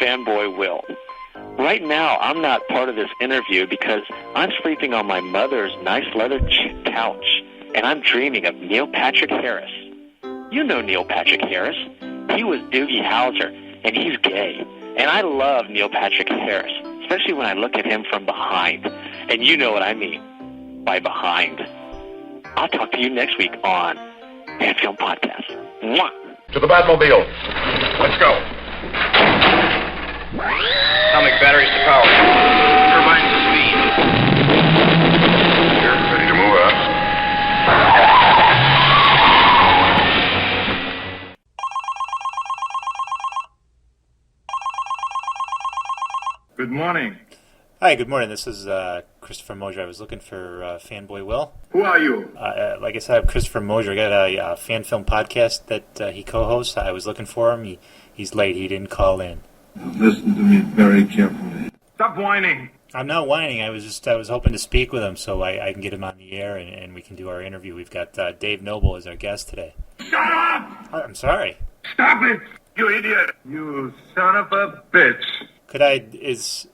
fanboy Will. Right now, I'm not part of this interview because I'm sleeping on my mother's nice leather couch, and I'm dreaming of Neil Patrick Harris. You know Neil Patrick Harris. He was Doogie Howser, and he's gay. And I love Neil Patrick Harris, especially when I look at him from behind. And you know what I mean by behind. I'll talk to you next week on Fan Film Podcast. Mwah. To the Batmobile. Let's go. Atomic batteries to power. Turbines to speed. You're ready to move out. Good morning. Hi, good morning. This is Christopher Mosier. I was looking for Fanboy Will. Who are you? Like I said, I'm Christopher Mosier. I got a fan film podcast that he co-hosts. I was looking for him. He's late. He didn't call in. Listen to me very carefully. Stop whining. I'm not whining. I was hoping to speak with him so I can get him on the air and we can do our interview. We've got Dave Noble as our guest today. Shut up! I'm sorry. Stop it, you idiot! You son of a bitch. Could I? Is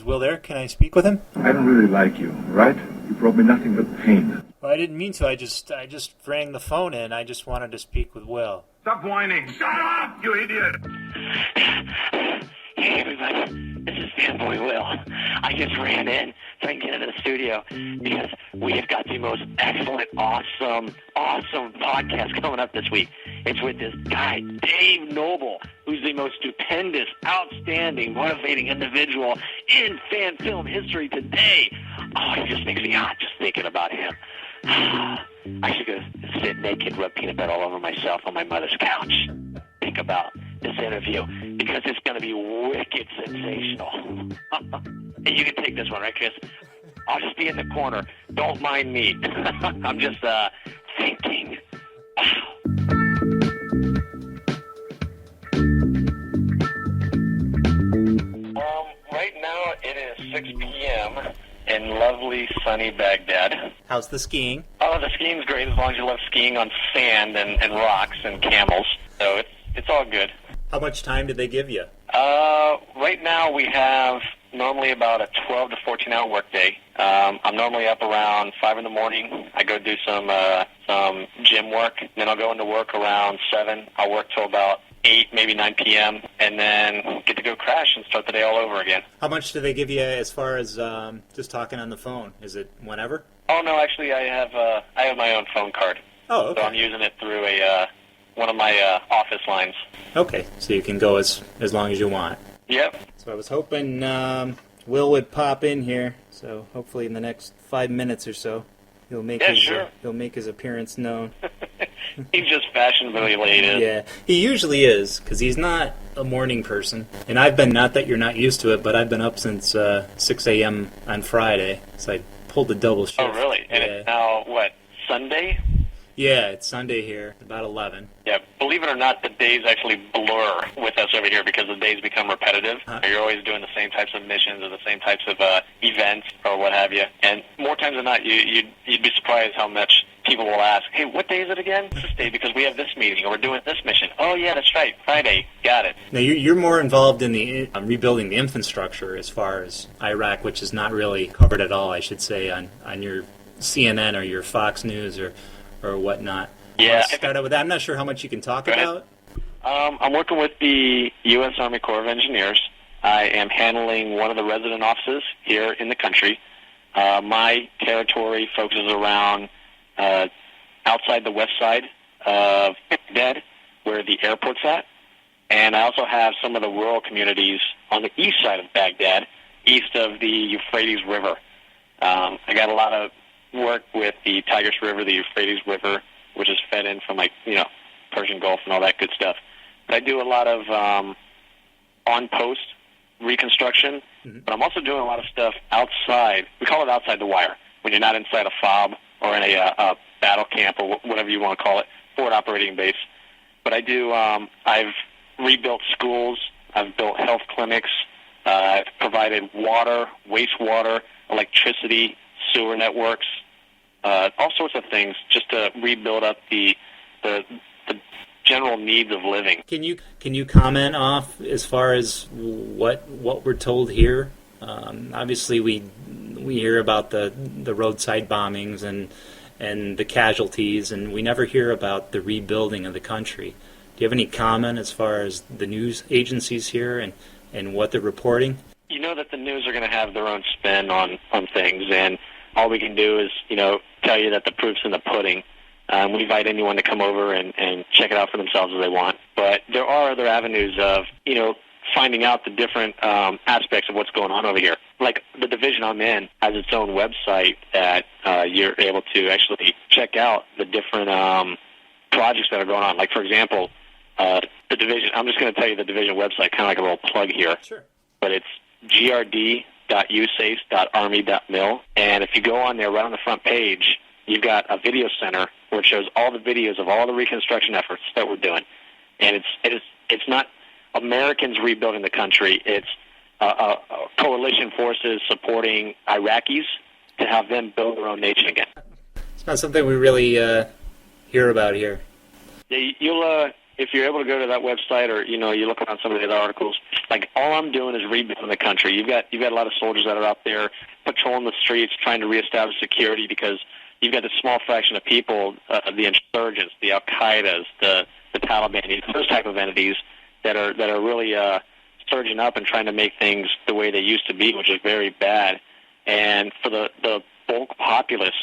Will there? Can I speak with him? I don't really like you, right? You brought me nothing but pain. Well, I didn't mean to. I just rang the phone in. I just wanted to speak with Will. Stop whining. Shut up, you idiot! Hey, everybody. This is Fanboy Will. I just ran in so I can get into the studio because we have got the most excellent, awesome podcast coming up this week. It's with this guy, Dave Noble, who's the most stupendous, outstanding, motivating individual in fan film history today. Oh, he just makes me hot just thinking about him. I should go sit naked, rub peanut butter all over myself on my mother's couch. Think about this interview because it's going to be wicked sensational. And you can take this one, right, Chris? I'll just be in the corner. Don't mind me. I'm just thinking. Right now it is 6 p.m. in lovely sunny Baghdad. How's the skiing? Oh, the skiing's great as long as you love skiing on sand and rocks and camels. So it's all good. How much time did they give you? Right now we have normally about a 12 to 14 hour work day. I'm normally up around 5 in the morning. I go do some gym work. Then I'll go into work around 7. I'll work till about 8, maybe 9 p.m. and then get to go crash and start the day all over again. How much do they give you as far as just talking on the phone? Is it whenever? Oh no, actually I have my own phone card. Oh, okay. So I'm using it through one of my office lines. Okay, so you can go as long as you want. Yep. So I was hoping Will would pop in here. So hopefully in the next 5 minutes or so, he'll make his appearance known. He's just fashionably late. Yeah, he usually is, because he's not a morning person. And I've been, not that you're not used to it, but I've been up since 6 a.m. on Friday, so I pulled the double shift. Oh, really? And it's now, what, Sunday? Yeah, it's Sunday here, about 11. Yeah, believe it or not, the days actually blur with us over here because the days become repetitive. You're always doing the same types of missions or the same types of events or what have you. And more times than not, you'd be surprised how much people will ask, hey, what day is it again? This day because we have this meeting or we're doing this mission. Oh, yeah, that's right, Friday. Got it. Now, you're more involved in the rebuilding the infrastructure as far as Iraq, which is not really covered at all, I should say, on your CNN or your Fox News or whatnot. Yeah. Start out with that. I'm not sure how much you can talk about. I'm working with the U.S. Army Corps of Engineers. I am handling one of the resident offices here in the country. My territory focuses around outside the west side of Baghdad, where the airport's at. And I also have some of the rural communities on the east side of Baghdad, east of the Euphrates River. I got a lot of work with the Tigris River, the Euphrates River, which is fed in from Persian Gulf and all that good stuff. But I do a lot of on-post reconstruction, but I'm also doing a lot of stuff outside. We call it outside the wire, when you're not inside a FOB or in a battle camp or whatever you want to call it, forward operating base. But I do, I've rebuilt schools, I've built health clinics, I've provided water, wastewater, electricity, sewer networks, all sorts of things just to rebuild up the general needs of living. Can you comment off as far as what we're told here? Obviously, we hear about the roadside bombings and the casualties, and we never hear about the rebuilding of the country. Do you have any comment as far as the news agencies here and what they're reporting? You know that the news are going to have their own spin on things, and all we can do is, tell you that the proof's in the pudding. We invite anyone to come over and check it out for themselves if they want. But there are other avenues of, finding out the different aspects of what's going on over here. Like the division I'm in has its own website that you're able to actually check out the different projects that are going on. Like, for example, the division, I'm just going to tell you the division website, kind of like a little plug here. Sure. But it's grd.usace.army.mil. And if you go on there, right on the front page, you've got a video center where it shows all the videos of all the reconstruction efforts that we're doing. And it's not Americans rebuilding the country. It's coalition forces supporting Iraqis to have them build their own nation again. It's not something we really hear about here. Yeah, you'll if you're able to go to that website, or you look around some of the other articles. Like, all I'm doing is rebuilding the country. You've got a lot of soldiers that are out there patrolling the streets, trying to reestablish security, because you've got this small fraction of people, the insurgents, the Al Qaedas, the Taliban, those type of entities that are really surging up and trying to make things the way they used to be, which is very bad. And for the bulk populace,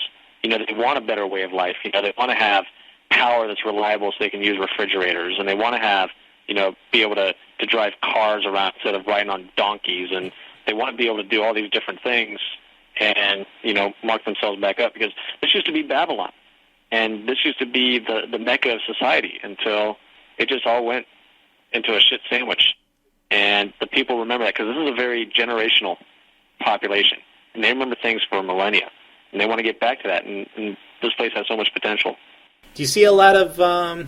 they want a better way of life. They want to have power that's reliable so they can use refrigerators, and they want to have, be able to drive cars around instead of riding on donkeys, and they want to be able to do all these different things and, mark themselves back up, because this used to be Babylon, and this used to be the mecca of society until it just all went into a shit sandwich. And the people remember that, because this is a very generational population, and they remember things for millennia, and they want to get back to that, and this place has so much potential. Do you see a lot of, I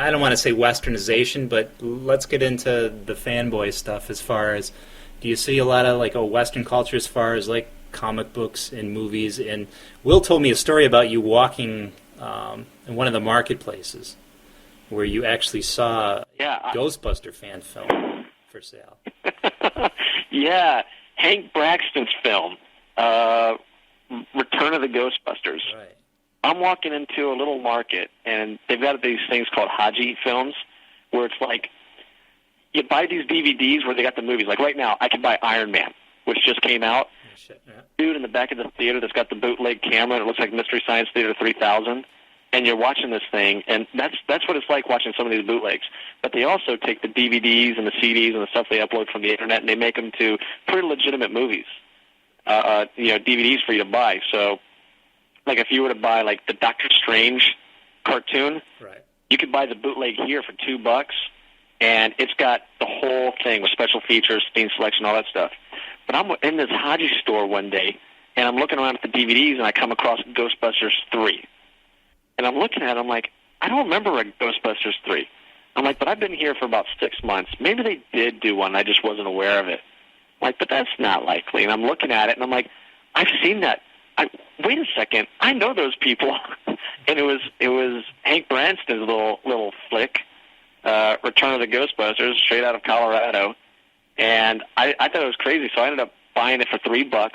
don't want to say westernization, but let's get into the fanboy stuff as far as, do you see a lot of like a Western culture as far as like comic books and movies? And Will told me a story about you walking in one of the marketplaces where you actually saw a Ghostbuster fan film for sale. Yeah, Hank Braxton's film, Return of the Ghostbusters. Right. I'm walking into a little market, and they've got these things called Haji films, where it's like, you buy these DVDs where they got the movies. Like right now, I can buy Iron Man, which just came out. Oh, shit, yeah. Dude in the back of the theater that's got the bootleg camera, and it looks like Mystery Science Theater 3000, and you're watching this thing, and that's what it's like watching some of these bootlegs. But they also take the DVDs and the CDs and the stuff they upload from the internet, and they make them to pretty legitimate movies, DVDs for you to buy. So, like if you were to buy like the Doctor Strange cartoon, right, you could buy the bootleg here for $2, and it's got the whole thing with special features, scene selection, all that stuff. But I'm in this Haji store one day, and I'm looking around at the DVDs, and I come across Ghostbusters 3. And I'm looking at it, I'm like, I don't remember a Ghostbusters 3. I'm like, but I've been here for about 6 months. Maybe they did do one, I just wasn't aware of it. I'm like, but that's not likely. And I'm looking at it, and I'm like, I've seen that. Wait a second, I know those people. And it was Hank Branston's little flick, Return of the Ghostbusters, straight out of Colorado. And I thought it was crazy, so I ended up buying it for $3.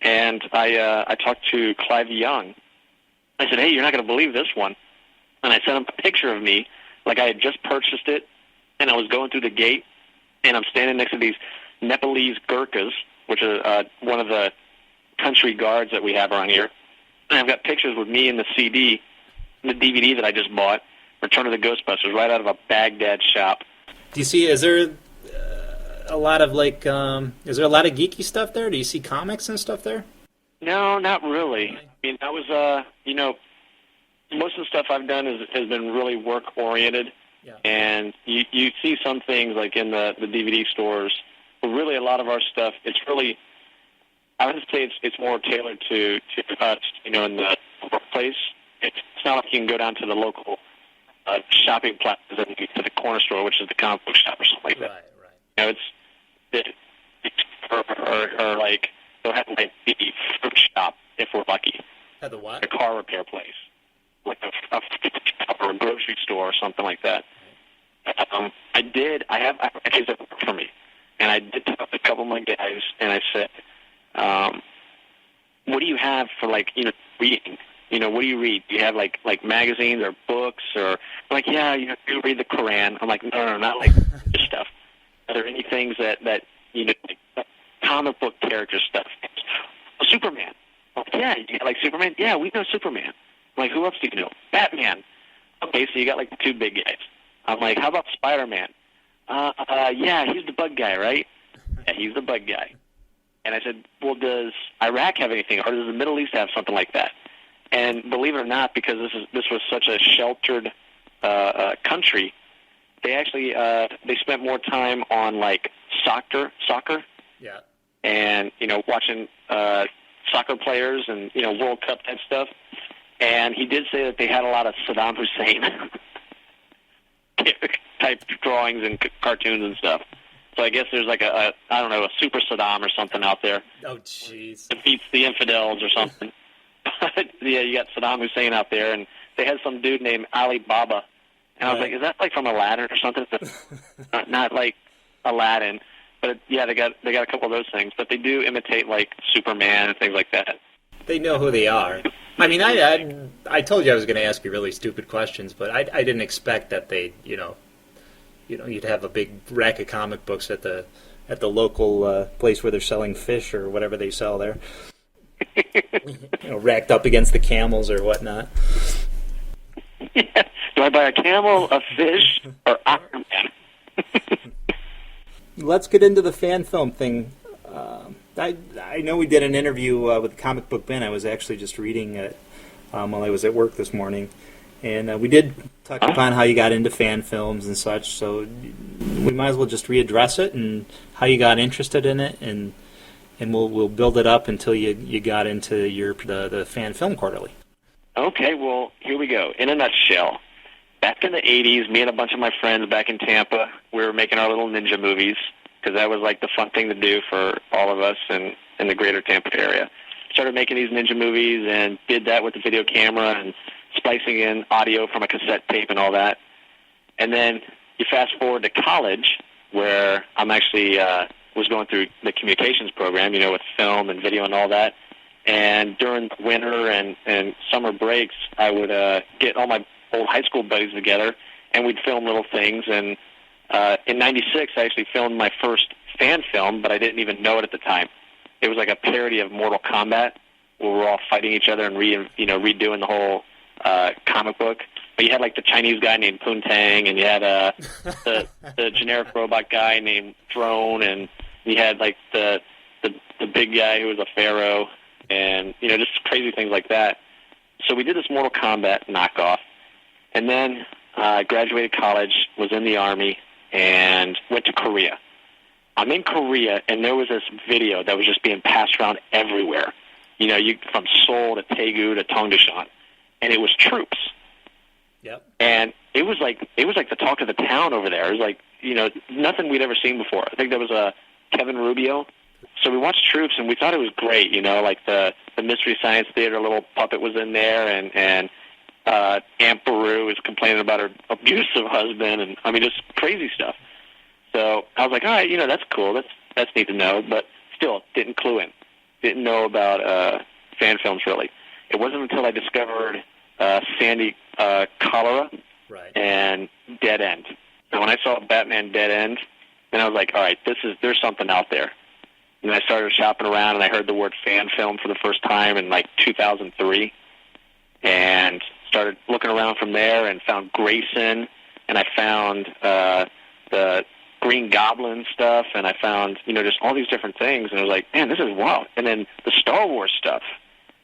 And I talked to Clive Young. I said, hey, you're not going to believe this one. And I sent him a picture of me, like I had just purchased it, and I was going through the gate, and I'm standing next to these Nepalese Gurkhas, which are one of the country guards that we have around here. And I've got pictures with me in the CD, the DVD that I just bought, Return of the Ghostbusters, right out of a Baghdad shop. Do you see, is there a lot of like, is there a lot of geeky stuff there? Do you see comics and stuff there? No, not really. I mean, that was, most of the stuff I've done has been really work-oriented. Yeah. And you see some things like in the DVD stores, but really a lot of our stuff, it's really, I would say it's more tailored to us, in the workplace. It's not like you can go down to the local shopping plazas and to the corner store, which is the comic book shop or something like that. Right. Or like they'll have like the fruit shop if we're lucky. At the what? A car repair place. like a or a grocery store or something like that. I have applications that work for me, and I did talk to a couple of my guys, and I said, what do you have for, like, reading? What do you read? Do you have, like magazines or books or, like, yeah, you read the Quran. I'm like, no, not like this stuff. Are there any things that like comic book character stuff? Superman. I'm like, yeah, you like Superman? Yeah, we know Superman. I'm like, who else do you know? Batman. Okay, so you got, like, the two big guys. I'm like, how about Spider-Man? Yeah, he's the bug guy, right? Yeah, he's the bug guy. And I said, well, does Iraq have anything, or does the Middle East have something like that? And believe it or not, because this was such a sheltered country, they actually they spent more time on, like, soccer. Yeah. And watching soccer players and World Cup type stuff. And he did say that they had a lot of Saddam Hussein type drawings and cartoons and stuff. So I guess there's like a Super Saddam or something out there. Oh, jeez. Defeats the infidels or something. But yeah, you got Saddam Hussein out there, and they had some dude named Ali Baba. And I was like, is that like from Aladdin or something? Not like Aladdin, but yeah, they got a couple of those things. But they do imitate like Superman and things like that. They know who they are. I mean, I told you I was going to ask you really stupid questions, but I didn't expect that they, you'd have a big rack of comic books at the local place where they're selling fish or whatever they sell there, racked up against the camels or whatnot. Yeah. Do I buy a camel, a fish, or Iron Man? Let's get into the fan film thing. I know we did an interview with Comic Book Ben. I was actually just reading it while I was at work this morning. And we did touch upon how you got into fan films and such, so we might as well just readdress it and how you got interested in it, and we'll build it up until you got into the Fan Film Quarterly. Okay, well, here we go. In a nutshell, back in the 80s, me and a bunch of my friends back in Tampa, we were making our little ninja movies, because that was like the fun thing to do for all of us in the greater Tampa area. Started making these ninja movies and did that with the video camera and splicing in audio from a cassette tape and all that. And then you fast forward to college, where I'm actually was going through the communications program, with film and video and all that. And during the winter and summer breaks, I would get all my old high school buddies together, and we'd film little things. And in '96, I actually filmed my first fan film, but I didn't even know it at the time. It was like a parody of Mortal Kombat, where we're all fighting each other and redoing the whole comic book. But you had like the Chinese guy named Poontang, and you had the generic robot guy named Drone, and you had like the big guy who was a pharaoh, and just crazy things like that. So we did this Mortal Kombat knockoff, and then graduated college, was in the Army, and went to Korea. I'm in Korea, and there was this video that was just being passed around everywhere. From Seoul to Daegu to Tongdeshan, and it was Troops. Yep. And it was like the talk of the town over there. It was like nothing we'd ever seen before. I think there was a Kevin Rubio. So we watched Troops, and we thought it was great. Like the Mystery Science Theater little puppet was in there, and Aunt Beru was complaining about her abusive husband, and I mean just crazy stuff. So I was like, all right, that's cool. That's neat to know, but still didn't clue in. Didn't know about fan films really. It wasn't until I discovered Sandy Cholera and Dead End. And when I saw Batman Dead End, then I was like, all right, there's something out there. And I started shopping around, and I heard the word fan film for the first time in like 2003, and started looking around from there and found Grayson, and I found the Green Goblin stuff, and I found, just all these different things, and I was like, man, this is wild. And then the Star Wars stuff.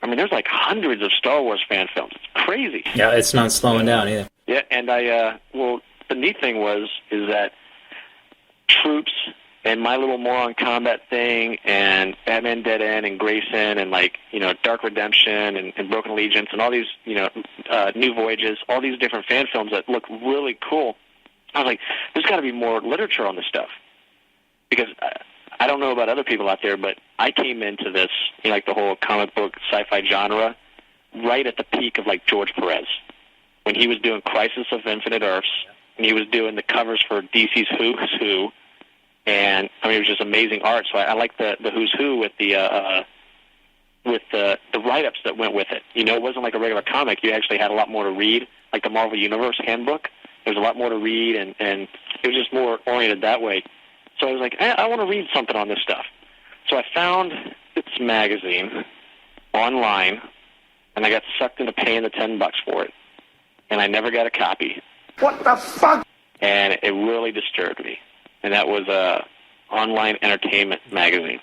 I mean, there's like hundreds of Star Wars fan films. It's crazy. Yeah, it's not slowing down either. Yeah, and the neat thing is that Troops and My Little Moron Combat Thing and Batman Dead End and Grayson and Dark Redemption and Broken Allegiance and all these, New Voyages, all these different fan films that look really cool. I was like, there's got to be more literature on this stuff. Because I don't know about other people out there, but I came into this, like the whole comic book sci-fi genre, right at the peak of like George Perez. when he was doing Crisis of Infinite Earths, and he was doing the covers for DC's Who's Who, and I mean it was just amazing art. So I like the Who's Who with the write-ups that went with it. You know, it wasn't like a regular comic. You actually had a lot more to read, like the Marvel Universe handbook. There's a lot more to read, and it was just more oriented that way. So I was like, I want to read something on this stuff. So I found this magazine online, and I got sucked into paying the $10 for it. And I never got a copy. What the fuck? And it really disturbed me. And that was a online entertainment magazine.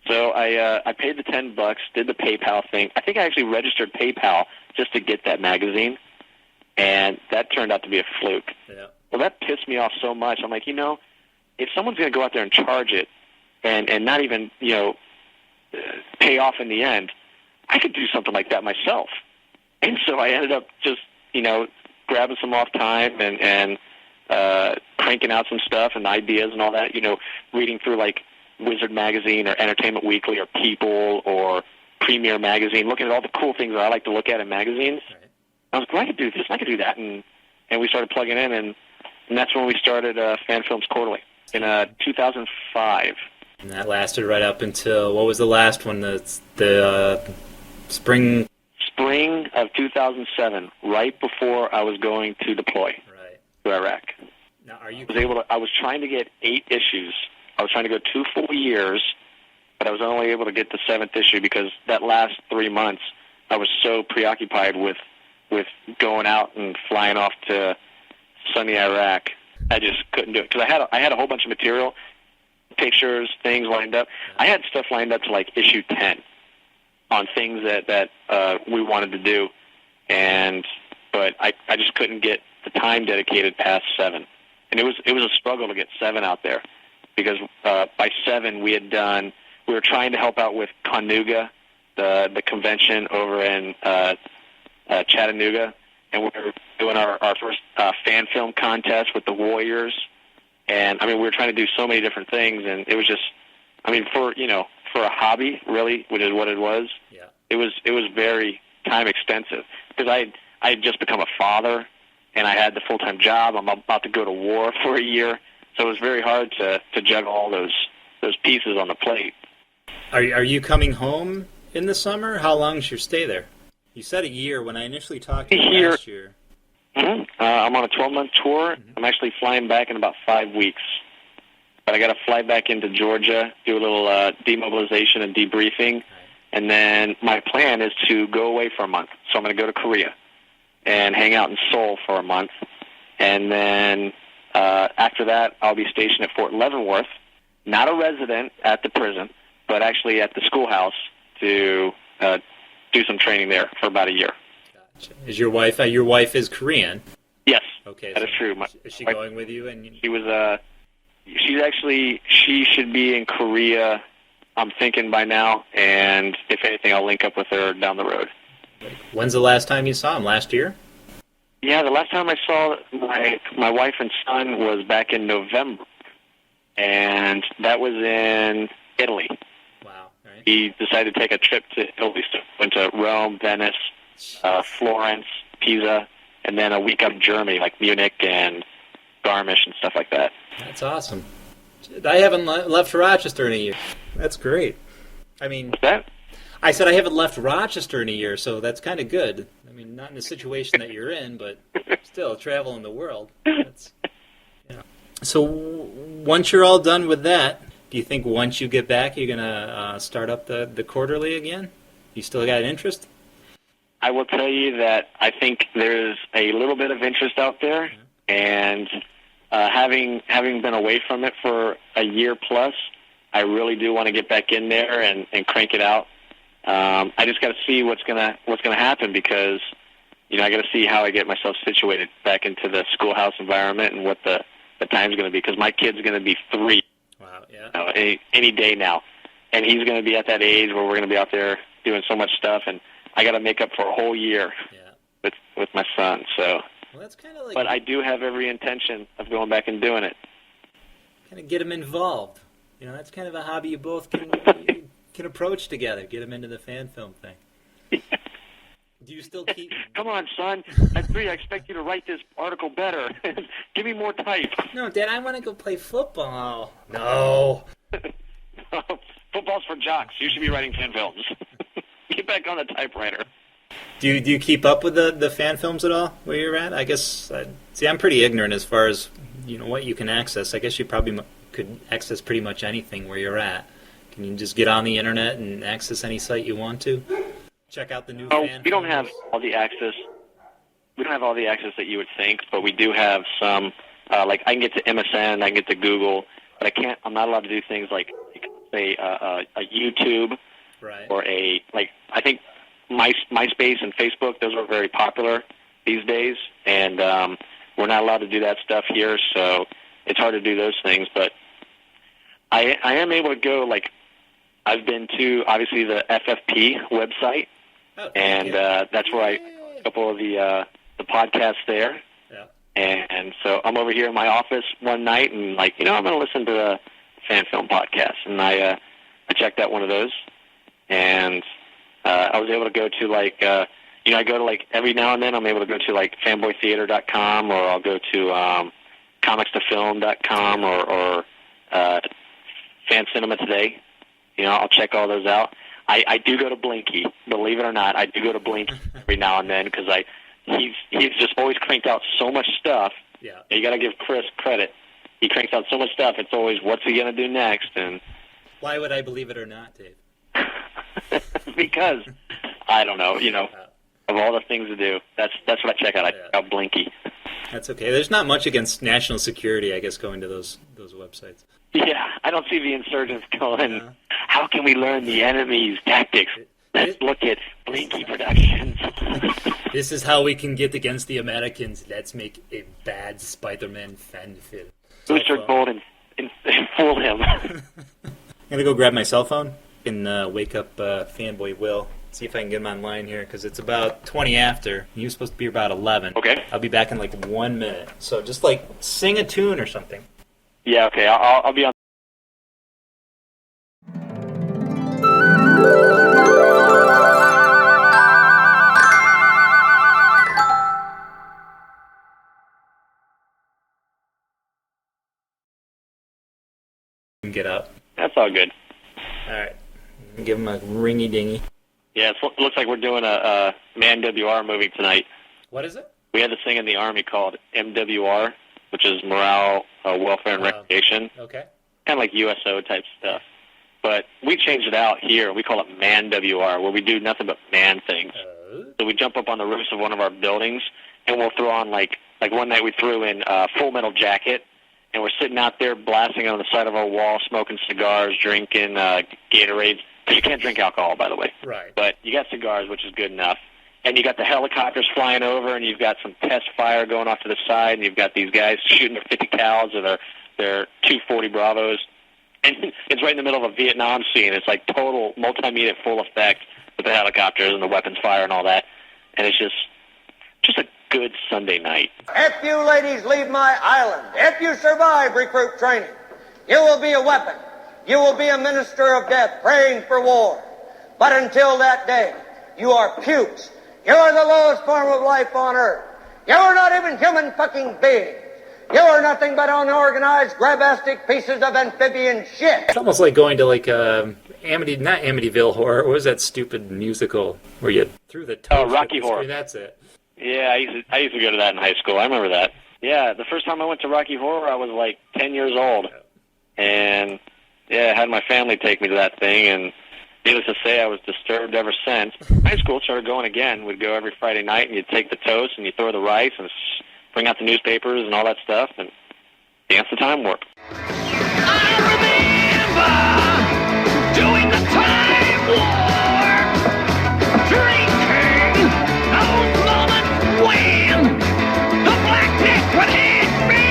So I paid the $10, did the PayPal thing. I think I actually registered PayPal just to get that magazine, and that turned out to be a fluke. Yeah. Well, that pissed me off so much. I'm like, if someone's going to go out there and charge it and not even, pay off in the end, I could do something like that myself. And so I ended up just, grabbing some off time and cranking out some stuff and ideas and all that, reading through like Wizard Magazine or Entertainment Weekly or People or Premiere Magazine, looking at all the cool things that I like to look at in magazines. Right. I was like, well, I could do this, I could do that. And we started plugging in, and that's when we started Fan Films Quarterly in 2005. And that lasted right up until, what was the last one? The spring of 2007, right before I was going to deploy to Iraq. Now, I was trying to get 8 issues. I was trying to go 2 full years, but I was only able to get the 7th issue because that last 3 months I was so preoccupied with going out and flying off to sunny Iraq. I just couldn't do it because I had a whole bunch of material, pictures, things lined up. I had stuff lined up to like issue 10 on things that we wanted to do, but I just couldn't get the time dedicated past 7, and it was a struggle to get 7 out there because by 7 we were trying to help out with Chattanooga, the convention over in Chattanooga, and we were doing our first fan film contest with the Warriors, and I mean we were trying to do so many different things, and it was just, I mean for a hobby, really, which is what it was. Yeah. It was very time extensive because I had just become a father, and I had the full-time job. I'm about to go to war for a year, so it was very hard to juggle all those pieces on the plate. Are you coming home in the summer? How long is your stay there? You said a year when I initially talked to you last year. Mm-hmm. I'm on a 12-month tour. Mm-hmm. I'm actually flying back in about 5 weeks. But I got to fly back into Georgia, do a little demobilization and debriefing, and then my plan is to go away for a month. So I'm going to go to Korea and hang out in Seoul for a month, and then after that I'll be stationed at Fort Leavenworth, not a resident at the prison, but actually at the schoolhouse to do some training there for about a year. Gotcha. Is your wife is Korean? Yes, okay, that is true. Is she going with you? And she was she should be in Korea, I'm thinking by now, and if anything, I'll link up with her down the road. When's the last time you saw him? Last year? Yeah, the last time I saw my wife and son was back in November, and that was in Italy. Wow. Right. He decided to take a trip to Italy, so went to Rome, Venice, Florence, Pisa, and then a week up in Germany, like Munich and Garmisch and stuff like that. That's awesome. I haven't left Rochester in a year. That's great. I mean, what's that? I said I haven't left Rochester in a year, so that's kind of good. I mean, not in the situation that you're in, but still traveling the world. So once you're all done with that, do you think once you get back you're going to start up the quarterly again? You still got interest? I will tell you that I think there's a little bit of interest out there, and having been away from it for a year plus, I really do want to get back in there and crank it out. I just got to see what's gonna happen because I got to see how I get myself situated back into the schoolhouse environment and what the time's going to be because my kid's going to be 3. Wow, yeah. Any day now, and he's going to be at that age where we're going to be out there doing so much stuff, and I got to make up for a whole year with my son. So. Well, that's kind of like. But I do have every intention of going back and doing it. Kind of get him involved. That's kind of a hobby you both can approach together. Get him into the fan film thing. Do you still keep... Come on, son. At 3, I expect you to write this article better. Give me more type. No, Dad, I want to go play football. No. Football's for jocks. You should be writing fan films. Get back on the typewriter. Do you keep up with the fan films at all where you're at? I guess, see, I'm pretty ignorant as far as, what you can access. I guess you probably could access pretty much anything where you're at. Can you just get on the internet and access any site you want to? Check out the new fan we don't films? have all the access. We don't have all the access that you would think, but we do have some, I can get to MSN, I can get to Google, but I'm not allowed to do things like say, a YouTube. Right. Or I think MySpace and Facebook, those are very popular these days, and we're not allowed to do that stuff here, so it's hard to do those things. But I am able to go, I've been to, obviously, the FFP website, and that's where a couple of the podcasts there. Yeah. And so I'm over here in my office one night, and I'm going to listen to the fan film podcast, and I checked out one of those. And I was able to go to, I go to, every now and then I'm able to go to, fanboytheater.com, or I'll go to comicstofilm.com or Fan Cinema Today. I'll check all those out. I do go to Blinky, believe it or not. I do go to Blinky every now and then because he's just always cranked out so much stuff. Yeah. You got to give Chris credit. He cranks out so much stuff. It's always, what's he going to do next? And why would I believe it or not, Dave? Because I don't know, of all the things to do, that's what I check out. I check out Blinky. That's okay. There's not much against national security, I guess, going to those websites. Yeah, I don't see the insurgents going, how can we learn the enemy's tactics? Let's look at Blinky Productions. This is how we can get against the Americans. Let's make a bad Spider-Man fan film. Booster Gold and fool him. I'm going to go grab my cell phone and wake up Fanboy Will. See if I can get him online here, because it's about 20 after. He was supposed to be about 11. Okay. I'll be back in 1 minute. So just sing a tune or something. Yeah, okay. I'll be on. Get up. That's all good. All right. Give him a ringy-dingy. Yeah, it looks like we're doing a ManWR movie tonight. What is it? We had this thing in the Army called MWR, which is Morale, Welfare, and Recreation. Okay. Kind of like USO type stuff. But we changed it out here. We call it ManWR, where we do nothing but man things. So we jump up on the roofs of one of our buildings, and we'll throw on, like one night we threw in Full Metal Jacket, and we're sitting out there blasting on the side of our wall, smoking cigars, drinking Gatorades. Because you can't drink alcohol, by the way. Right. But you got cigars, which is good enough. And you got the helicopters flying over, and you've got some test fire going off to the side, and you've got these guys shooting their 50 cals or their 240 Bravos. And it's right in the middle of a Vietnam scene. It's like total multimedia full effect with the helicopters and the weapons fire and all that. And it's just a good Sunday night. If you ladies leave my island, if you survive recruit training, you will be a weapon. You will be a minister of death praying for war. But until that day, you are pukes. You are the lowest form of life on earth. You are not even human fucking beings. You are nothing but unorganized, grabastic pieces of amphibian shit. it's almost like going to not Amityville Horror. What was that stupid musical where you threw the toast? Rocky Horror. That's it. Yeah, I used to go to that in high school. I remember that. Yeah, the first time I went to Rocky Horror, I was 10 years old. And I had my family take me to that thing, and needless to say, I was disturbed ever since. High school started going again. We'd go every Friday night, and you'd take the toast, and you'd throw the rice, and bring out the newspapers and all that stuff, and dance the time warp. I remember doing the time warp, drinking those moments when the black dick would hit me,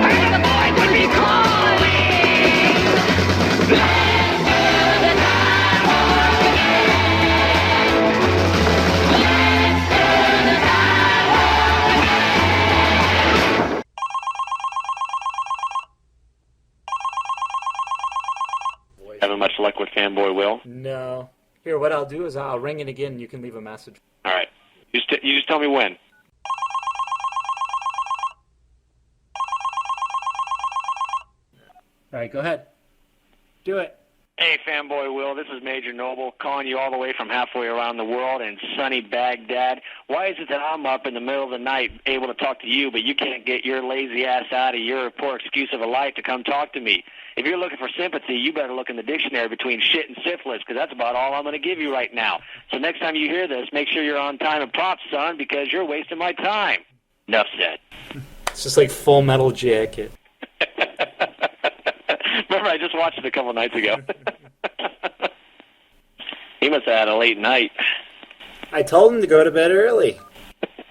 and the boy would be calling. Having much luck with Fanboy Will? No. Here, what I'll do is I'll ring it again, and you can leave a message. All right. You just tell me when. All right, go ahead. Do it. Hey, fanboy Will, this is Major Noble calling you all the way from halfway around the world in sunny Baghdad. Why is it that I'm up in the middle of the night able to talk to you, but you can't get your lazy ass out of your poor excuse of a life to come talk to me? If you're looking for sympathy, you better look in the dictionary between shit and syphilis, because that's about all I'm going to give you right now. So next time you hear this, make sure you're on time and prompt, son, because you're wasting my time. Enough said. It's just like Full Metal Jacket. Remember, I just watched it a couple nights ago. He must have had a late night. I told him to go to bed early.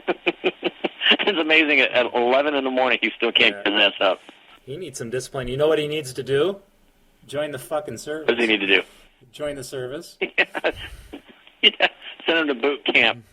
It's amazing. At 11 in the morning, he still can't get his ass up. He needs some discipline. You know what he needs to do? Join the fucking service. What does he need to do? Join the service. Yeah. Send him to boot camp.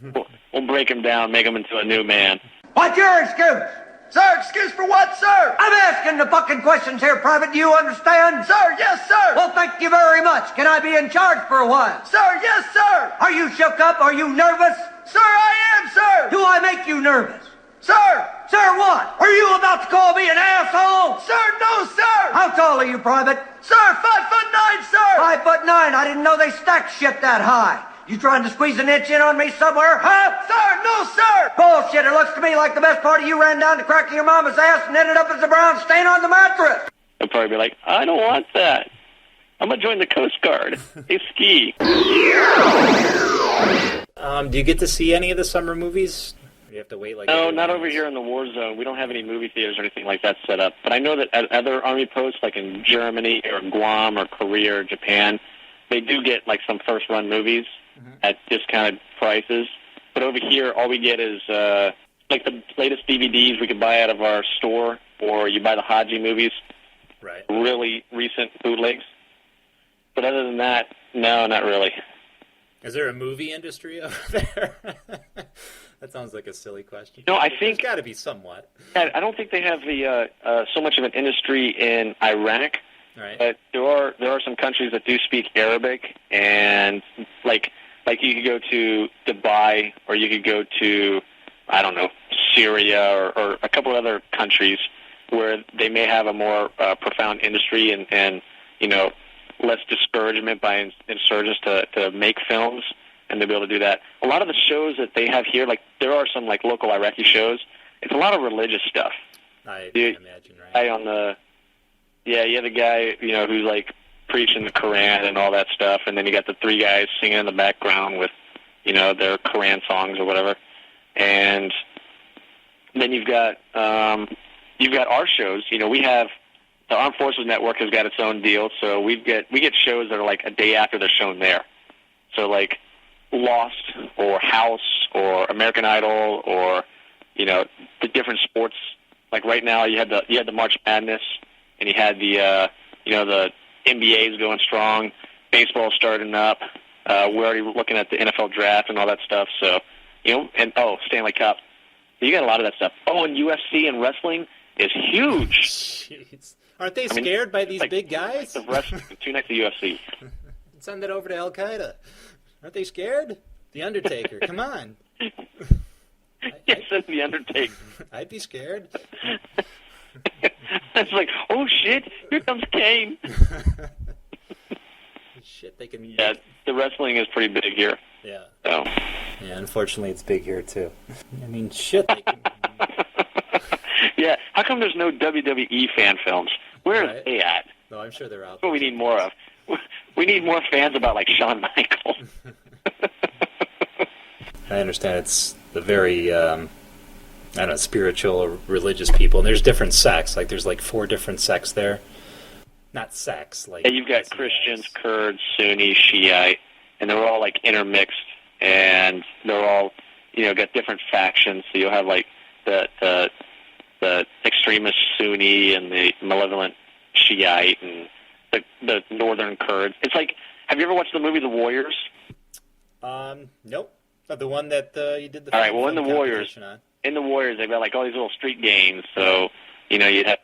We'll break him down, make him into a new man. What's your excuse? Sir, excuse for what, sir? I'm asking the fucking questions here, Private. Do you understand? Sir, yes, sir. Well, thank you very much. Can I be in charge for a while? Sir, yes, sir. Are you shook up? Are you nervous? Sir, I am, sir. Do I make you nervous? Sir. Sir, what? Are you about to call me an asshole? Sir, no, sir. How tall are you, Private? Sir, 5'9", sir. 5'9". I didn't know they stacked shit that high. You trying to squeeze an inch in on me somewhere, huh? Sir, no, sir. Bullshit. It looks to me like the best part of you ran down the crack of your mama's ass and ended up as a brown stain on the mattress. He'll probably be like, I don't want that. I'm going to join the Coast Guard. They ski. Do you get to see any of the summer movies? Or do you have to wait like... No, not over here in the war zone. We don't have any movie theaters or anything like that set up. But I know that at other Army posts, like in Germany or Guam or Korea or Japan, they do get like some first-run movies at discounted prices. But over here, all we get is like the latest DVDs we could buy out of our store, or you buy the Haji movies. Right. Really recent bootlegs. But other than that, no, not really. Is there a movie industry over there? That sounds like a silly question. No, I think... There's got to be somewhat. I don't think they have the so much of an industry in Iraq. Right. But there are some countries that do speak Arabic, and like you could go to Dubai, or you could go to, I don't know, Syria, or a couple other countries where they may have a more profound industry and you know, less discouragement by insurgents to make films, and they'll be able to do that. A lot of the shows that they have here, like there are some like local Iraqi shows, it's a lot of religious stuff. I imagine, right? You have the guy, you know, who's like preaching the Quran and all that stuff, and then you got the three guys singing in the background with, you know, their Quran songs or whatever. And then you've got our shows. You know, we have the Armed Forces Network has got its own deal, so we get shows that are like a day after they're shown there. So like Lost or House or American Idol or, you know, the different sports. Like right now you had the March Madness, and you had the the NBA's going strong, baseball starting up. We're already looking at the NFL draft and all that stuff. So, you know, and Stanley Cup. You got a lot of that stuff. Oh, and UFC and wrestling is huge. Jeez. Aren't they scared by these big guys? The wrestling, 2 nights of UFC. Send it over to Al Qaeda. Aren't they scared? The Undertaker, come on. Yes, it's the Undertaker. I'd be scared. It's like, oh shit, here comes Kane. Shit, they can... Yeah, the wrestling is pretty big here. Yeah. So. Yeah, unfortunately it's big here too. I mean, shit, they can... Yeah, how come there's no WWE fan films? Where are they at? No, I'm sure they're out That's what we need more of. We need more fans about, like, Shawn Michaels. I understand it's the very, spiritual or religious people. And there's different sects. Like, there's, like, 4 different sects there. Not sects, like... Yeah, you've got Christians, Kurds, Sunni, Shiite, and they're all, like, intermixed. And they're all, you know, got different factions. So you'll have, like, the extremist Sunni and the malevolent Shiite and the northern Kurds. It's like, have you ever watched the movie The Warriors? Nope. The one that you did the... All right, well, in The Warriors, they've got, like, all these little street games. So, you know, you'd have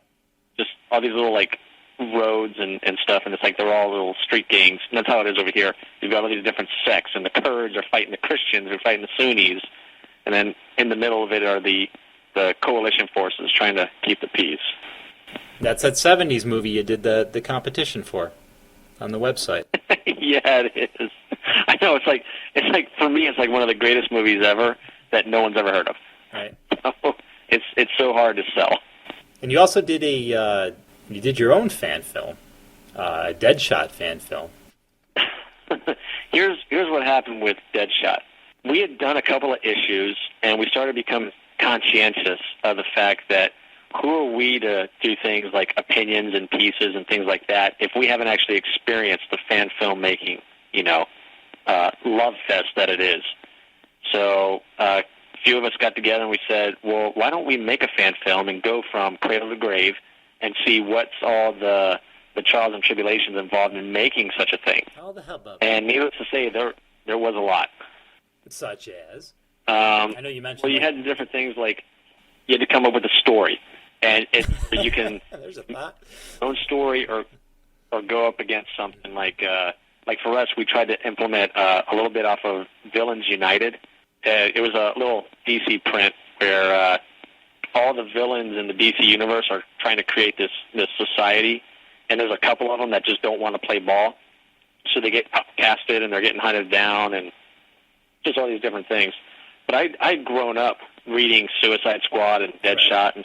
just all these little, like, roads and stuff, and it's like they're all little street gangs. And that's how it is over here. You've got all these different sects, and the Kurds are fighting the Christians, they're fighting the Sunnis. and then in the middle of it are the coalition forces trying to keep the peace. That's that 70s movie you did the competition for on the website. Yeah, it is. I know, it's like for me, it's like one of the greatest movies ever that no one's ever heard of. Right. It's so hard to sell. And you also did you did your own fan film, a Deadshot fan film. Here's what happened with Deadshot. We had done a couple of issues, and we started becoming conscientious of the fact that who are we to do things like opinions and pieces and things like that if we haven't actually experienced the fan filmmaking, love fest that it is. So a few of us got together and we said, well, why don't we make a fan film and go from cradle to grave and see what's all the trials and tribulations involved in making such a thing. All the hubbub. And needless to say, there was a lot. Such as? I know you mentioned... Well, you had different things like you had to come up with a story. And you can... There's a thought. Own story or go up against something like for us, we tried to implement a little bit off of Villains United. It was a little DC print where all the villains in the DC universe are trying to create this society, and there's a couple of them that just don't want to play ball, so they get outcasted and they're getting hunted down and just all these different things. But I'd grown up reading Suicide Squad and Deadshot,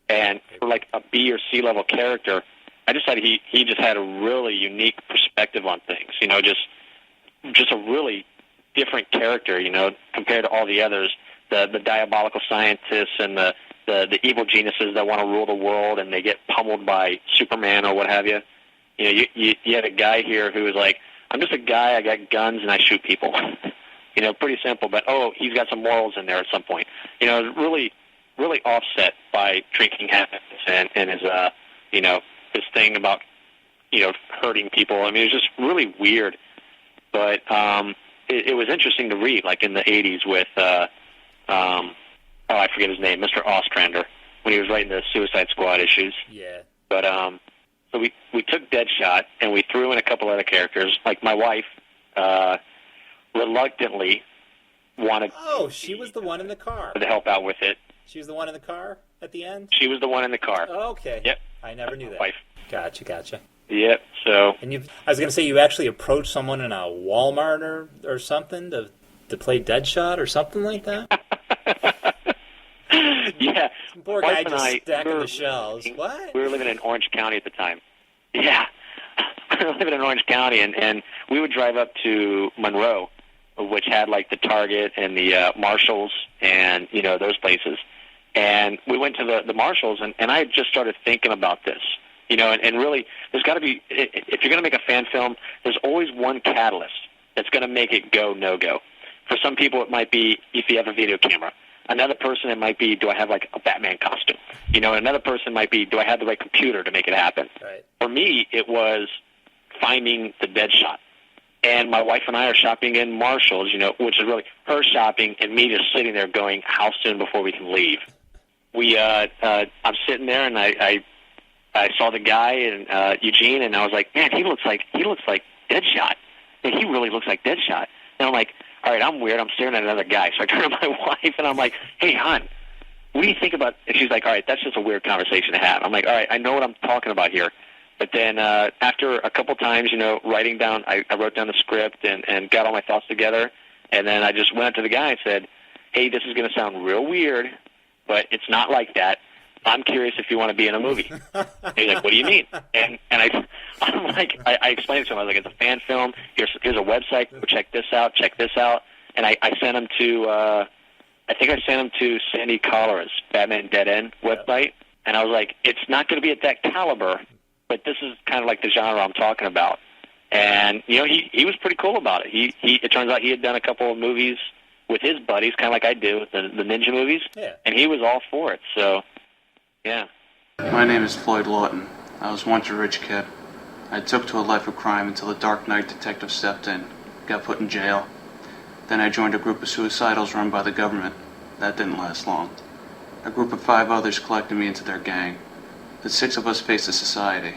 and for like a B or C level character, I decided he just had a really unique perspective on things. Just a really different character, compared to all the others. The diabolical scientists and the evil geniuses that want to rule the world and they get pummeled by Superman or what have you. You had a guy here who was like, I'm just a guy, I got guns and I shoot people. Pretty simple, but he's got some morals in there at some point. Really, really offset by drinking habits and his, this thing about, hurting people. I mean, it was just really weird. But it was interesting to read, like in the 80s with, I forget his name, Mr. Ostrander, when he was writing the Suicide Squad issues. Yeah. But so we took Deadshot and we threw in a couple other characters. Like my wife reluctantly wanted. Oh, she was the one in the car. To help out with it. She was the one in the car at the end? She was the one in the car. Oh, okay. Yep. I never knew that. Wife. Gotcha. Yep. So. And I was going to say you actually approached someone in a Walmart or something to play Deadshot or something like that. Yeah. Some poor guy just stacking the shelves. What? We were living in Orange County at the time. Yeah. We were living in Orange County, and we would drive up to Monroe, which had like the Target and the Marshalls and, those places. And we went to the Marshalls, and I just started thinking about this. And really, there's got to be, if you're going to make a fan film, there's always one catalyst that's going to make it go, no-go. For some people, it might be if you have a video camera. Another person, it might be, do I have like a Batman costume? Another person might be, do I have the right computer to make it happen? Right. For me, it was finding the Deadshot. And my wife and I are shopping in Marshalls, which is really her shopping and me just sitting there going, how soon before we can leave? I'm sitting there and I saw the guy and Eugene, and I was like, man, he looks like Deadshot. And he really looks like Deadshot. And I'm like, all right, I'm weird. I'm staring at another guy. So I turn to my wife and I'm like, hey, hon, what do you think about? And she's like, all right, that's just a weird conversation to have. I'm like, all right, I know what I'm talking about here. But then after a couple times, writing down, I wrote down the script and got all my thoughts together. And then I just went up to the guy and said, hey, this is going to sound real weird, but it's not like that. I'm curious if you want to be in a movie. And he's like, what do you mean? And I'm like, I explained it to him. I was like, it's a fan film. Here's a website. Go check this out. And I sent him to, I think I sent him to Sandy Collar's Batman Dead End website. And I was like, it's not going to be at that caliber, but this is kind of like the genre I'm talking about. And, he was pretty cool about it. It turns out he had done a couple of movies with his buddies, kind of like I do with the ninja movies. Yeah. And he was all for it. So, yeah. My name is Floyd Lawton. I was once a rich kid. I took to a life of crime until a Dark Knight detective stepped in, got put in jail. Then I joined a group of suicidals run by the government. That didn't last long. A group of 5 others collected me into their gang. The 6 of us faced a society.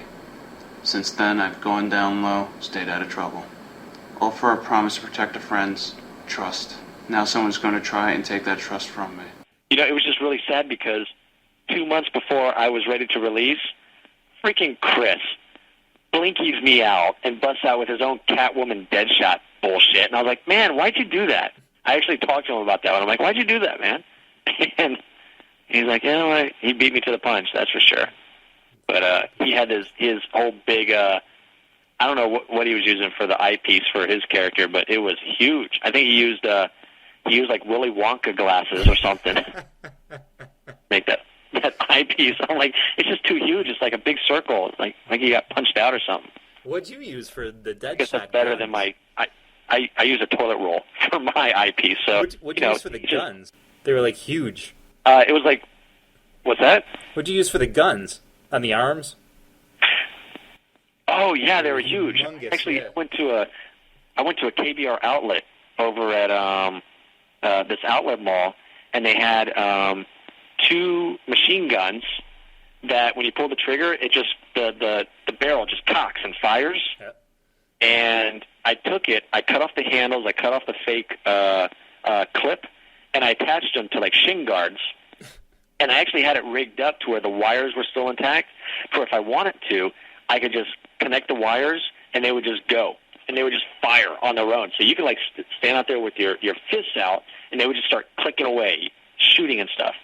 Since then, I've gone down low, stayed out of trouble. All for a promise to protect our friends, trust, Now someone's going to try and take that trust from me. You know, it was just really sad because 2 months before I was ready to release, freaking Chris blinkies me out and busts out with his own Catwoman Deadshot bullshit. And I was like, man, why'd you do that? I actually talked to him about that one. I'm like, why'd you do that, man? And he's like, you know what? He beat me to the punch, that's for sure. But he had his whole big, I don't know what he was using for the eyepiece for his character, but it was huge. I think he used like Willy Wonka glasses or something. Make that eyepiece. I'm like, it's just too huge. It's like a big circle. It's like he got punched out or something. What'd you use for the Deadshot? I guess that's better than my. I use a toilet roll for my eyepiece. So what'd you use for the guns? They were like huge. It was like, what's that? What'd you use for the guns on the arms? Oh yeah, they were huge. Humongous, Actually, yeah. I went to a KBR outlet over at this outlet mall, and they had 2 machine guns that when you pull the trigger, it just the barrel just cocks and fires. Yep. And I took it, I cut off the handles, I cut off the fake clip, and I attached them to like shin guards. And I actually had it rigged up to where the wires were still intact, for if I wanted to, I could just connect the wires and they would just go. And they would just fire on their own. So you could like stand out there with your fists out, and they would just start clicking away, shooting and stuff.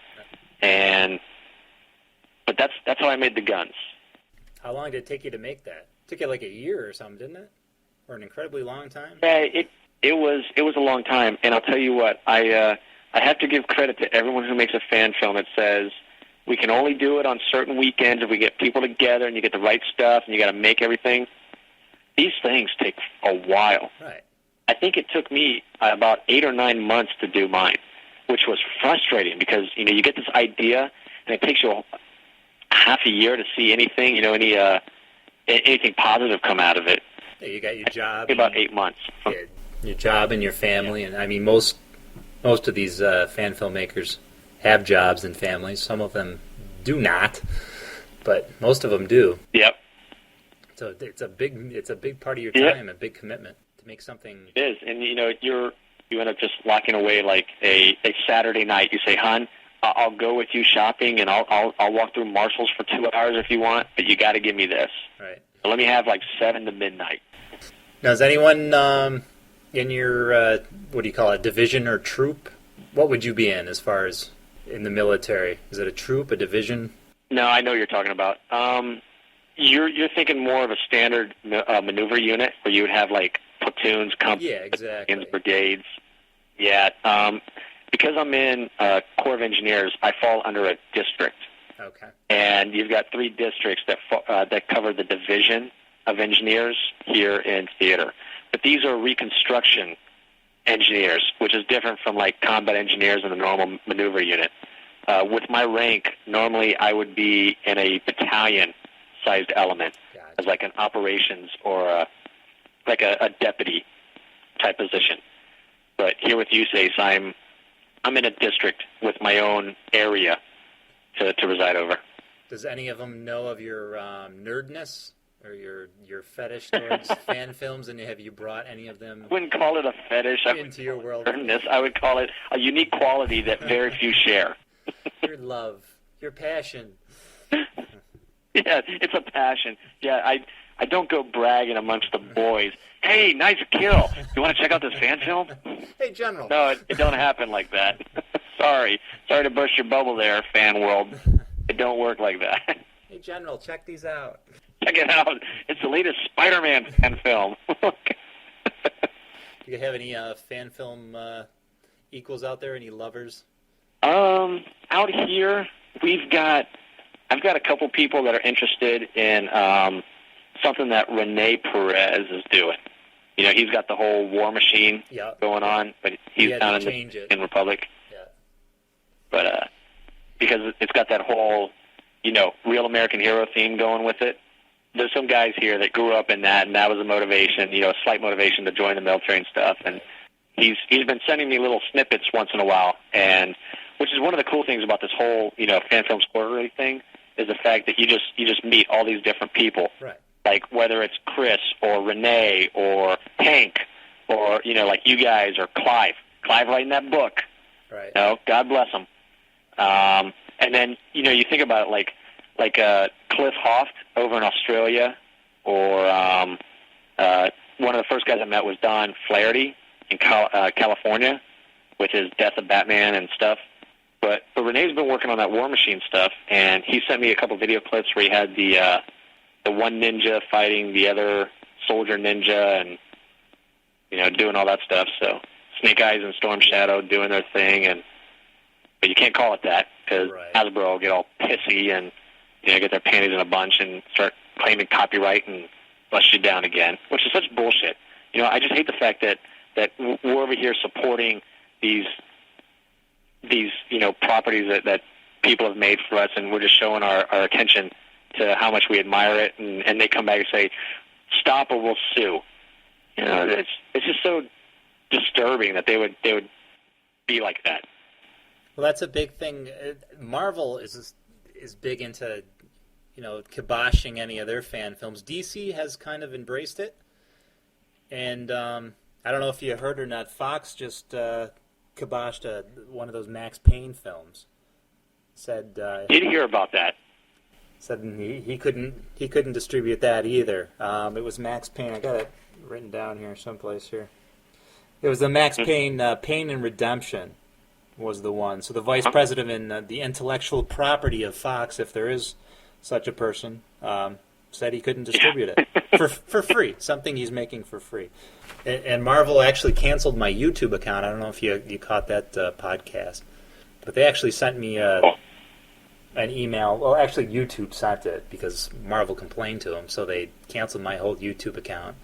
But that's how I made the guns. How long did it take you to make that? It took you like a year or something, didn't it? Or an incredibly long time? Yeah, it was a long time, and I'll tell you what, I have to give credit to everyone who makes a fan film that says we can only do it on certain weekends if we get people together and you get the right stuff and you got to make everything. These things take a while. Right. I think it took me about 8 or 9 months to do mine, which was frustrating because you get this idea and it takes you half a year to see anything, anything positive come out of it. Yeah, you got your job. About 8 months. Yeah, your job and your family, and I mean most of these fan filmmakers have jobs and families. Some of them do not, but most of them do. Yep. So it's a big part of your time, a big commitment to make something. It is, and you end up just locking away like a Saturday night. You say, "Hon, I'll go with you shopping, and I'll walk through Marshalls for 2 hours if you want, but you got to give me this. Right. So let me have like 7 to midnight." Now, is anyone in your what do you call it, division or troop? What would you be in as far as in the military? Is it a troop, a division? No, I know what you're talking about. You're thinking more of a standard maneuver unit where you would have like platoons, companies, yeah, exactly. brigades. Yeah, because I'm in Corps of Engineers, I fall under a district. Okay. And you've got 3 districts that cover the division of engineers here in theater. But these are reconstruction engineers, which is different from like combat engineers in the normal maneuver unit. With my rank, normally I would be in a battalion-sized element as like an operations or like a deputy type position. But here with USACE, I'm in a district with my own area to reside over. Does any of them know of your nerdness or your fetish towards fan films, and have you brought any of them? I wouldn't call it a fetish. Into your world. I would call it a unique quality that very few share. Your love, your passion. Yeah, it's a passion. Yeah, I don't go bragging amongst the boys. Hey, nice kill. You want to check out this fan film? Hey, General. No, it don't happen like that. Sorry to burst your bubble there, fan world. It don't work like that. Hey, General, check these out. Check it out. It's the latest Spider-Man fan film. Do you have any fan film equals out there? Any lovers? Out here, I've got a couple people that are interested in something that Rene Perez is doing. He's got the whole War Machine going on, but he's down in the Dominican Republic. Yeah. But because it's got that whole, real American hero theme going with it. There's some guys here that grew up in that, and that was a motivation, a slight motivation to join the military and stuff. And he's been sending me little snippets once in a while, and which is one of the cool things about this whole, Fan Films Quarterly thing, is the fact that you just meet all these different people. Right. Like whether it's Chris or Renee or Hank or, like you guys or Clive. Clive writing that book. Right. You know, God bless him. And then, you know, you think about it like Cliff Hoft over in Australia, or one of the first guys I met was Don Flaherty in California with his Death of Batman and stuff. But Renee's been working on that War Machine stuff, and he sent me a couple video clips where he had the one ninja fighting the other soldier ninja, and you know, doing all that stuff. So Snake Eyes and Storm Shadow doing their thing, but you can't call it that because Hasbro will get all pissy and, you know, get their panties in a bunch and start claiming copyright and bust you down again, which is such bullshit. You know, I just hate the fact that we're over here supporting these you know, properties that people have made for us, and we're just showing our attention to how much we admire it, and they come back and say, stop or we'll sue. You know, it's just so disturbing that they would be like that. Well, that's a big thing. Marvel is big into, you know, kiboshing any of their fan films. DC has kind of embraced it, and I don't know if you heard or not, Fox just kiboshed one of those Max Payne films. Said did hear about that. Said he couldn't distribute that either. It was Max Payne. I got it written down here someplace here. It was the Max Payne Pain and Redemption was the one. So the vice president in the intellectual property of Fox, if there is such a person, said he couldn't distribute it for free. Something he's making for free. And Marvel actually canceled my YouTube account. I don't know if you caught that podcast, but they actually sent me an email. Well, actually, YouTube sent it because Marvel complained to them, so they canceled my whole YouTube account,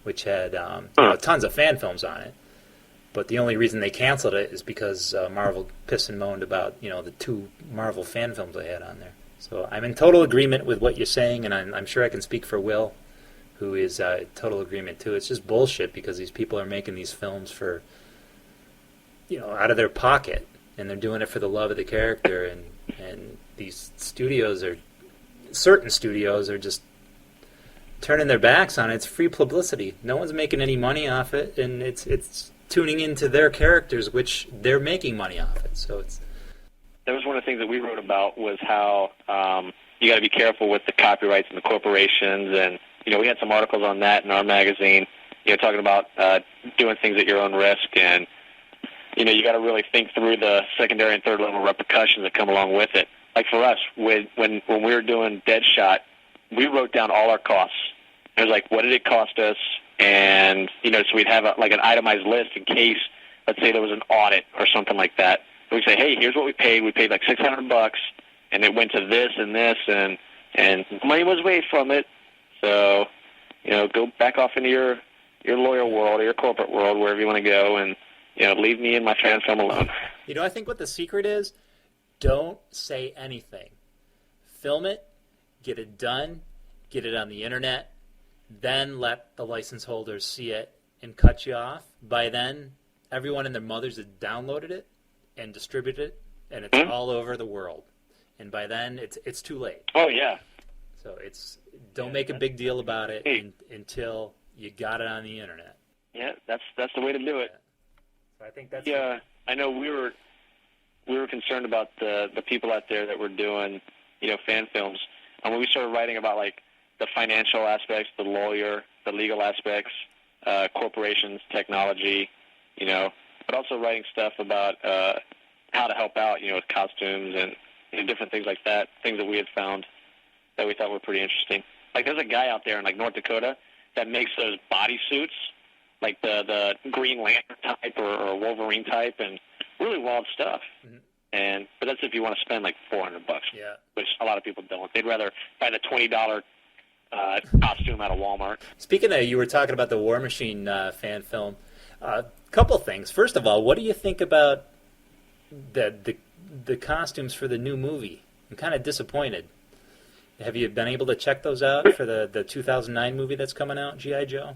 which had you know, tons of fan films on it. But the only reason they canceled it is because Marvel pissed and moaned about, you know, the 2 Marvel fan films I had on there. So I'm in total agreement with what you're saying, and I'm sure I can speak for Will, who is total agreement too. It's just bullshit because these people are making these films for, you know, out of their pocket, and they're doing it for the love of the character, and these certain studios are just turning their backs on it. It's free publicity. No one's making any money off it, and it's tuning into their characters, which they're making money off it. So that was one of the things that we wrote about, was how you got to be careful with the copyrights and the corporations, and you know, we had some articles on that in our magazine, you know, talking about doing things at your own risk, and you know, you got to really think through the secondary and third level repercussions that come along with it. Like for us, when we were doing Deadshot, we wrote down all our costs. It was like, what did it cost us? And, you know, so we'd have like an itemized list in case, let's say there was an audit or something like that. So we'd say, hey, here's what we paid. We paid like $600, and it went to this and this, and money was away from it. So, you know, go back off into your lawyer world or your corporate world, wherever you want to go, and, you know, leave me and my fan film alone. You know, I think what the secret is, don't say anything. Film it, get it done, get it on the internet, then let the license holders see it and cut you off. By then, everyone and their mothers had downloaded it and distributed it, and it's all over the world. And by then, it's too late. Oh, yeah. So don't make a big deal about it until you got it on the internet. Yeah, that's the way to do it. So I think that's... Yeah, I know we were concerned about the people out there that were doing, you know, fan films. And when we started writing about, like, the financial aspects, the lawyer, the legal aspects, corporations, technology, you know, but also writing stuff about how to help out, you know, with costumes and, you know, different things like that, things that we had found that we thought were pretty interesting. Like, there's a guy out there in, like, North Dakota that makes those bodysuits, like the Green Lantern type or Wolverine type, and really wild stuff. Mm-hmm. But that's if you want to spend, like, $400, yeah, which a lot of people don't. They'd rather buy the $20 costume out of Walmart. Speaking of, you were talking about the War Machine fan film. Couple things. First of all, what do you think about the costumes for the new movie? I'm kind of disappointed. Have you been able to check those out for the 2009 movie that's coming out, G.I. Joe?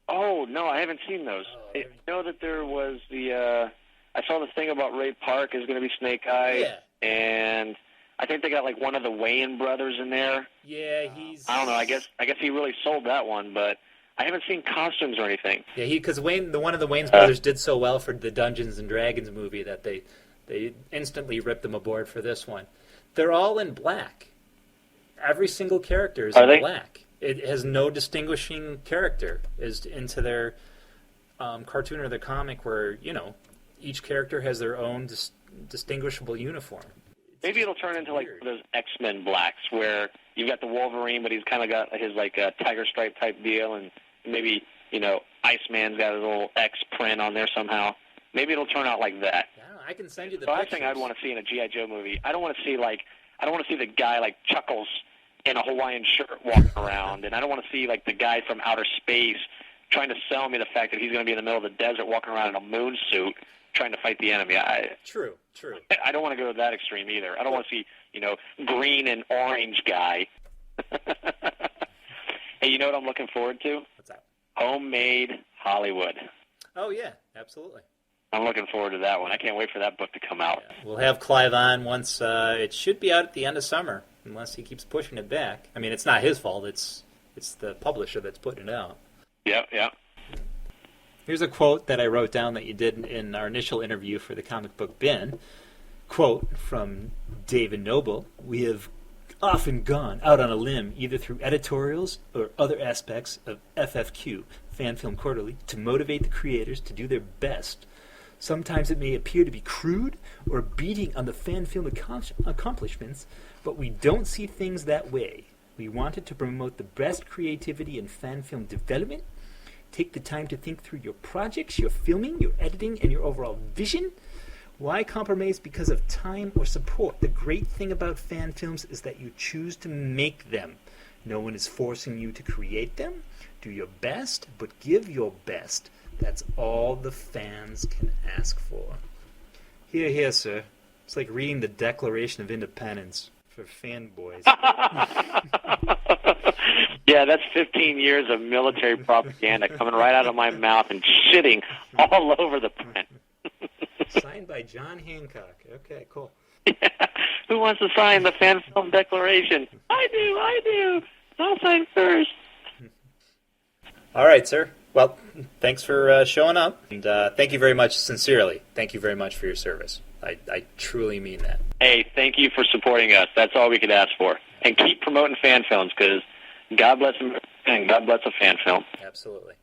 Oh, no, I haven't seen those. I know that there was I saw the thing about Ray Park is going to be Snake Eyes, yeah, and I think they got like one of the Wayans brothers in there. Yeah, he's... I don't know. I guess he really sold that one, but I haven't seen costumes or anything. Yeah, because one of the Wayans brothers did so well for the Dungeons and Dragons movie that they instantly ripped them aboard for this one. They're all in black. Every single character is in black. It has no distinguishing character as into their cartoon or their comic where, each character has their own distinguishable uniform. Maybe it'll turn into like those X-Men blacks where you've got the Wolverine, but he's kind of got his like tiger stripe type deal, and maybe, Iceman's got his little X print on there somehow. Maybe it'll turn out like that. Yeah, I can send you the last pictures. thing I'd want to see in a G.I. Joe movie, I don't want to see the guy like Chuckles in a Hawaiian shirt walking around, and I don't want to see like the guy from outer space trying to sell me the fact that he's going to be in the middle of the desert walking around in a moon suit trying to fight the enemy. True. I don't want to go to that extreme either. I don't want to see, green and orange guy. Hey, you know what I'm looking forward to? What's that? Homemade Hollywood. Oh, yeah, absolutely. I'm looking forward to that one. I can't wait for that book to come out. Yeah. We'll have Clive on once it should be out at the end of summer, unless he keeps pushing it back. I mean, it's not his fault. It's the publisher that's putting it out. Yeah. Here's a quote that I wrote down that you did in our initial interview for the Comic Book Bin. Quote from David Noble: "We have often gone out on a limb, either through editorials or other aspects of FFQ, Fan Film Quarterly, to motivate the creators to do their best. Sometimes it may appear to be crude or beating on the fan film accomplishments, but we don't see things that way. We wanted to promote the best creativity in fan film development. Take the time to think through your projects, your filming, your editing, and your overall vision. Why compromise because of time or support? The great thing about fan films is that you choose to make them. No one is forcing you to create them. Do your best, but give your best. That's all the fans can ask for." Here, sir. It's like reading the Declaration of Independence for fanboys. Yeah, that's 15 years of military propaganda coming right out of my mouth and shitting all over the print. Signed by John Hancock. Okay, cool. Yeah. Who wants to sign the Fan Film Declaration? I do. I'll sign first. All right, sir. Well, thanks for showing up, and thank you very much, sincerely. Thank you very much for your service. I truly mean that. Hey, thank you for supporting us. That's all we could ask for. And keep promoting fan films, because God bless America and God bless a fan film. Absolutely.